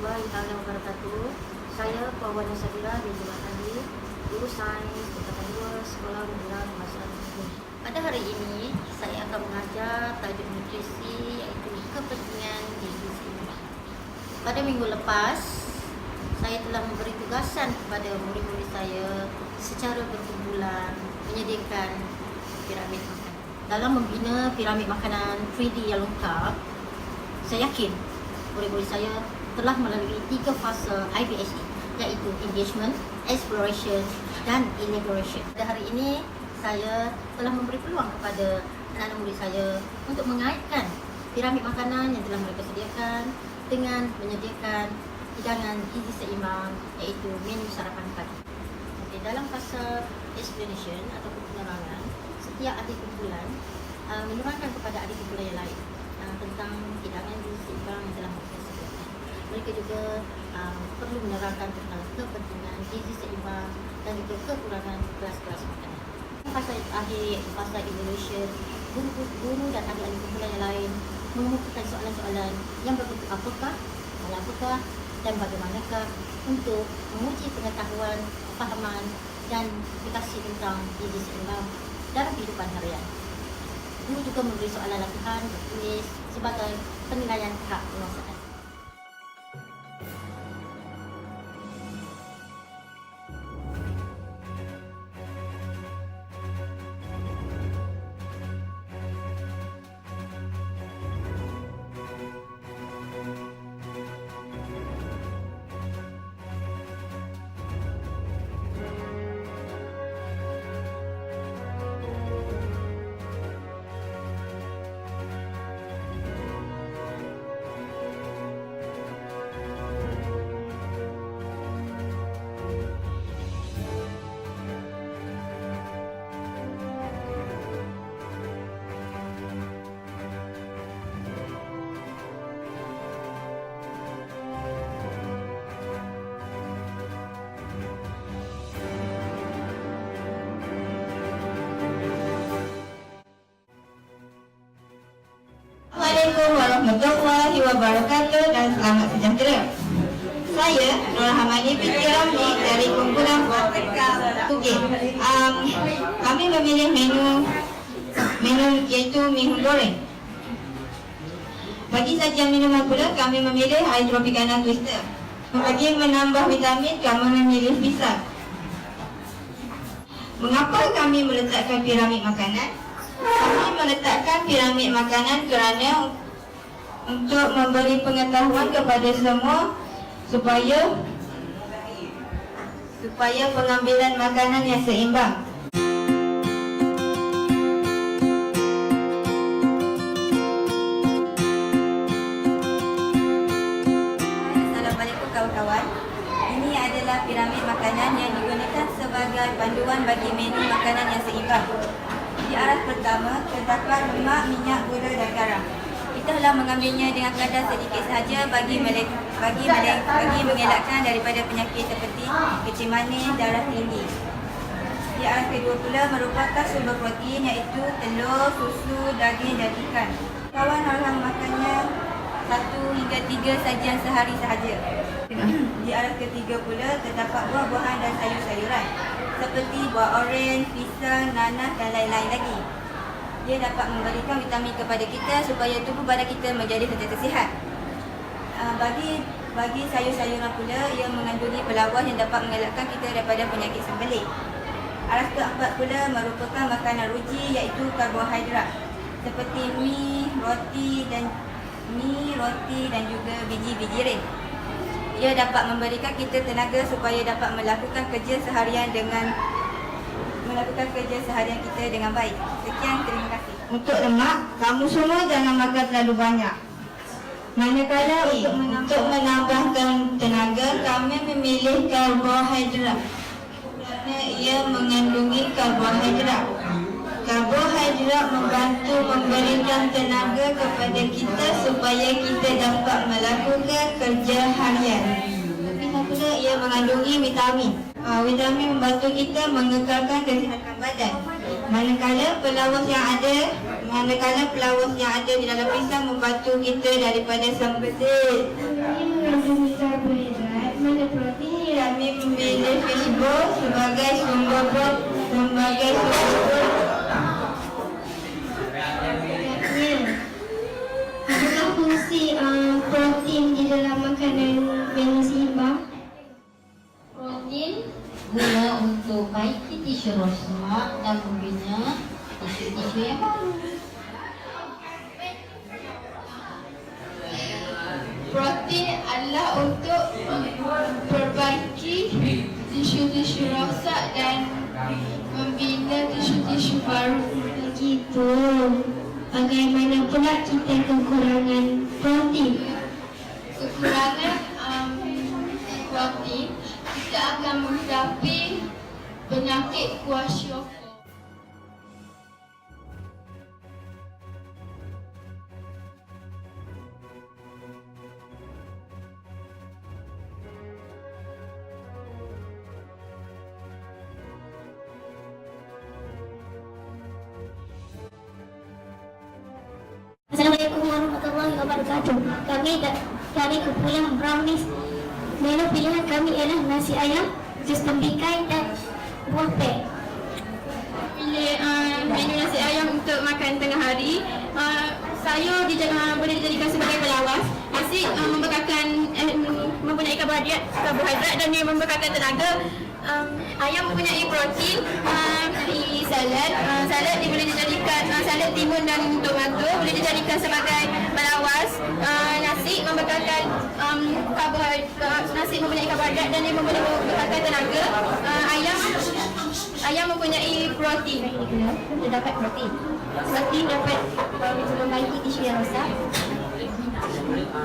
warahmatullahi wabarakatuh. Saya Puan Nasabira binti Ali, guru sains tingkatan 2 Sekolah Menengah Masyarakat Muslim. Pada hari ini saya akan mengajar tajuk nutrisi iaitu kepentingan gizi seimbang. Pada minggu lepas saya telah memberi tugasan kepada murid-murid saya secara berkumpulan menyediakan piramid makanan. Dalam membina piramid makanan 3D yang lengkap, saya yakin murid-murid saya telah melalui 3 fasa IBSE, iaitu engagement, exploration dan elaboration. Pada hari ini saya telah memberi peluang kepada anak-anak murid saya untuk mengaitkan piramid makanan yang telah mereka sediakan dengan menyediakan hidangan gizi seimbang, iaitu menu sarapan pagi. Dalam fasa explanation atau penerangan, setiap adik kumpulan menerangkan kepada adik kumpulan yang lain tentang hidangan gizi seimbang yang telah mereka sediakan. Mereka juga perlu menerangkan tentang kepentingan gizi seimbang dan juga kekurangan kelas-kelas makanan. Fasa akhir, fasa evaluation, guru dan adik-adik kumpulan yang lain mengemukakan soalan-soalan yang berbentuk apakah, dan bagaimanakah untuk menguji pengetahuan, kefahaman dan aplikasi tentang gizi seimbang dalam kehidupan harian. Guru juga memberi soalan latihan bertulis sebagai penilaian tahap penguasaan. Assalamualaikum warahmatullahi wabarakatuh dan selamat sejahtera. Saya Nur Hamani binti Ramli dari kumpulan Tugih. Kami memilih menu iaitu mihun goreng. Bagi sajian minuman pula kami memilih air tropicana twister. Bagi menambah vitamin kami memilih pisang. Mengapa kami meletakkan piramid makanan? Kami meletakkan piramid makanan kerana untuk memberi pengetahuan kepada semua supaya pengambilan makanan yang seimbang. Assalamualaikum kawan-kawan. Ini adalah piramid makanan yang digunakan sebagai panduan bagi menu makanan yang seimbang. Di aras pertama terdapat lemak, minyak, gula dan garam. Kita telah mengambilnya dengan kadar sedikit sahaja bagi mengelakkan daripada penyakit seperti kecil manis, darah tinggi. Di aras kedua pula merupakan sumber protein iaitu telur, susu, daging dan ikan. Kawan harus makannya 1 hingga 3 sajian sehari sahaja. Di aras ketiga pula terdapat buah-buahan dan sayur-sayuran seperti buah oren, pisang, nanas dan lain-lain lagi. Dia dapat memberikan vitamin kepada kita supaya tubuh badan kita menjadi sentiasa sihat. Bagi sayur-sayuran pula, ia mengandungi pelawas yang dapat mengelakkan kita daripada penyakit sembelit. Aras keempat pula merupakan makanan ruji iaitu karbohidrat seperti mi, roti dan juga biji-biji ren. Ia dapat memberikan kita tenaga supaya dapat melakukan kerja seharian kita dengan baik. Sekian, terima kasih. Untuk lemak, kamu semua jangan makan terlalu banyak. Manakala untuk menambahkan tenaga, kami memilih karbohidrat kerana ia mengandungi karbohidrat. Karbohidrat membantu memberikan tenaga kepada kita supaya kita dapat melakukan kerja harian. Tapi pula ia mengandungi vitamin. Vitamin membantu kita mengekalkan kesihatan badan. Manakala pelawas yang ada Manakala pelawas yang ada di dalam pisang membantu kita daripada sembelit. Kami mengandungi karbohidrat, mana protein. Kami memilih fishball sebagai sumber protein. Apakah fungsi protein di dalam makanan menu seimbang? Protein guna untuk baiki tisu rosak dan membina tisu-tisu yang baru. Protein adalah untuk memperbaiki tisu-tisu rosak dan membina tisu-tisu baru. Begitu. Bagaimana pula kita kekurangan protein? Kekurangan protein, kita akan menghadapi penyakit kwashiorkor. Assalamualaikum warahmatullahi wabarakatuh. Kami kumpulan brownies. Menu pilihan kami ialah nasi ayam, jus tembikai dan buah pek. Pilih menu nasi ayam untuk makan tengah hari. Sayur boleh dijadikan sebagai pelawas. Nasi mempunyai karbohidrat dan dia membekalkan tenaga. Ayam mempunyai protein. Salad dia boleh dijadikan salad timun dan tomato boleh dijadikan sebagai pelawas. Nasi membekalkan nasi mempunyai karbohidrat dan dia boleh membekalkan tenaga. Ayam mempunyai protein. Terdapat protein. Protein dapat membaiki tisu yang rosak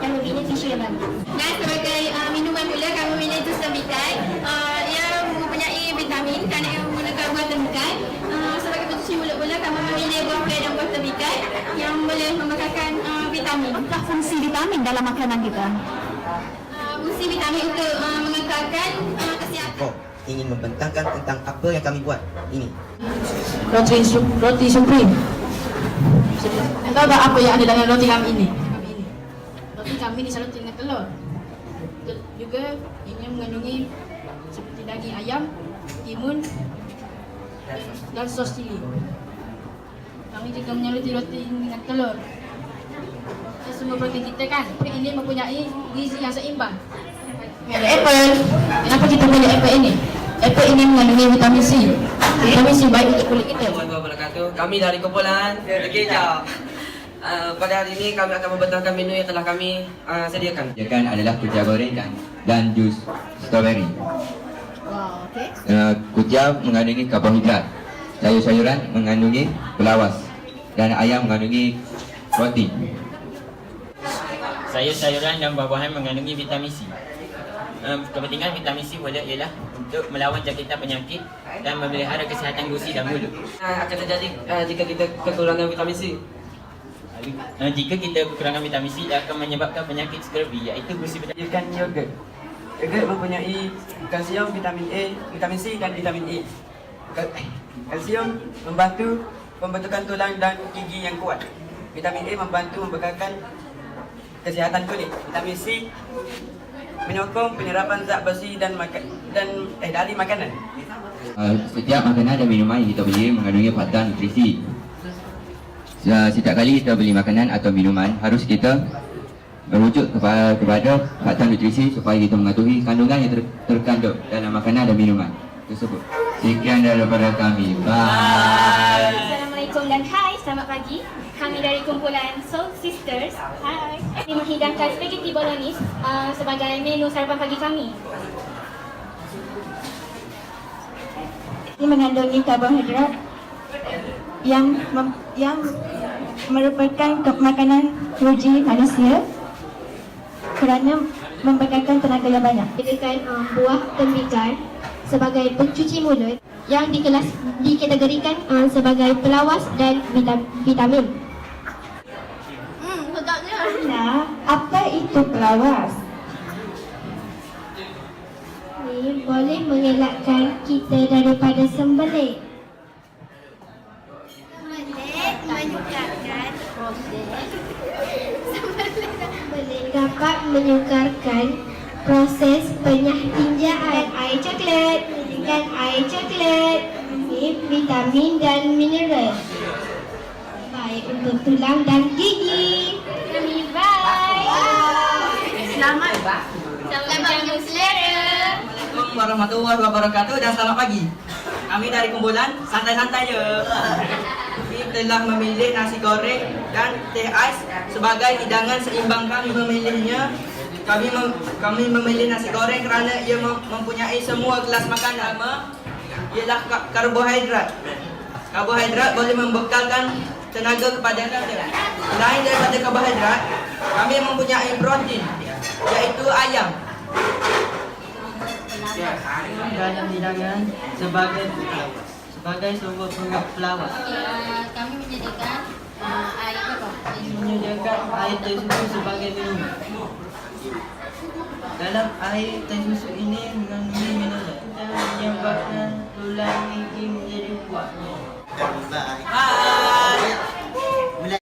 dan membina tisu yang baru. Dan sebagai minuman mula kami memilih jus tembikai. Ia mempunyai vitamin kerana ia menggunakan buah tembikai. Sebagai pencuci mulut pula kami memilih buah pek dan buah tembikai yang boleh membekalkan vitamin. Apakah fungsi vitamin dalam makanan kita? Fungsi vitamin untuk mengekalkan kesihatan. Ingin membentangkan tentang apa yang kami buat ini. Roti supreme. Tahu tak apa yang ada dalam roti kami ini? Roti kami ini selalu dengan telur. Juga ini mengandungi seperti daging ayam, timun dan sos cili. Kami juga menyaluti roti dengan telur. Ini semua protein kita kan. Ini mempunyai gizi yang seimbang. Ada apple. Kenapa kita pilih apple ini? Apple ini mengandungi vitamin C. Vitamin C baik untuk kulit kita. Assalamualaikum warahmatullahi wabarakatuh. Kami dari kumpulan Kejap. Pada hari ini kami akan membentangkan menu yang telah kami sediakan. Sediakan adalah kucing goreng dan jus strawberry. Wow, okey. Kucing mengandungi karbohidrat, sayur-sayuran mengandungi pelawas, dan ayam mengandungi protein. Sayur-sayuran dan buah-buahan mengandungi vitamin C. Kepentingan vitamin C ialah untuk melawan jangkitan penyakit dan memelihara kesihatan gusi dan mulut. Akan terjadi jika kita kekurangan vitamin C. Jika kita kekurangan vitamin C, ia akan menyebabkan penyakit scurvy iaitu gusi berdarah. Ikan yogurt. Yogurt mempunyai kalsium, vitamin A, vitamin C dan vitamin E. Kalsium membantu pembentukan tulang dan gigi yang kuat. Vitamin A membantu membekalkan kesihatan kulit. Vitamin C menyokong penyerapan zat besi dari makanan. Setiap makanan dan minuman yang kita beli mengandungi faktor nutrisi. Setiap kali kita beli makanan atau minuman, harus kita merujuk kepada faktor nutrisi supaya kita mengetahui kandungan yang terkandung dalam makanan dan minuman tersebut. Sekian daripada kami. Bye. Assalamualaikum dan hai, selamat pagi. Kami dari kumpulan Soul Sisters. Hai. Kami menghidangkan spaghetti bolognese sebagai menu sarapan pagi kami. Ini mengandungi karbohidrat yang merupakan makanan puji manusia kerana membekalkan tenaga yang banyak. Jadikan buah tembikai sebagai pencuci mulut yang dikategorikan sebagai pelawas dan vitamin. Nah, apa itu pelawas? Ini boleh mengelakkan kita daripada sembelit. Boleh menyukarkan dapat menyukarkan proses penyahtinjaan air coklat dengan air coklat. Ini vitamin dan mineral. Baik untuk tulang dan gigi. Bye. Selamat jamu selera. Assalamualaikum warahmatullahi wabarakatuh dan selamat pagi. Kami dari kumpulan santai-santai je. Kami telah memilih nasi goreng dan teh ais sebagai hidangan seimbang. Kami memilihnya. Kami memilih nasi goreng kerana ia mempunyai semua kelas makanan. Ialah karbohidrat. Karbohidrat boleh membekalkan tenaga kepada kita. Selain daripada karbohidrat, kami mempunyai protein, iaitu ayam. Dalam hidangan sebagai sumber pelawak. Kami menyediakan air apa? Menyediakan air teh susu sebagai minuman. Dalam air teh susu ini mengandungi mineral dan menyebabkan tulang gigi menjadi kuat.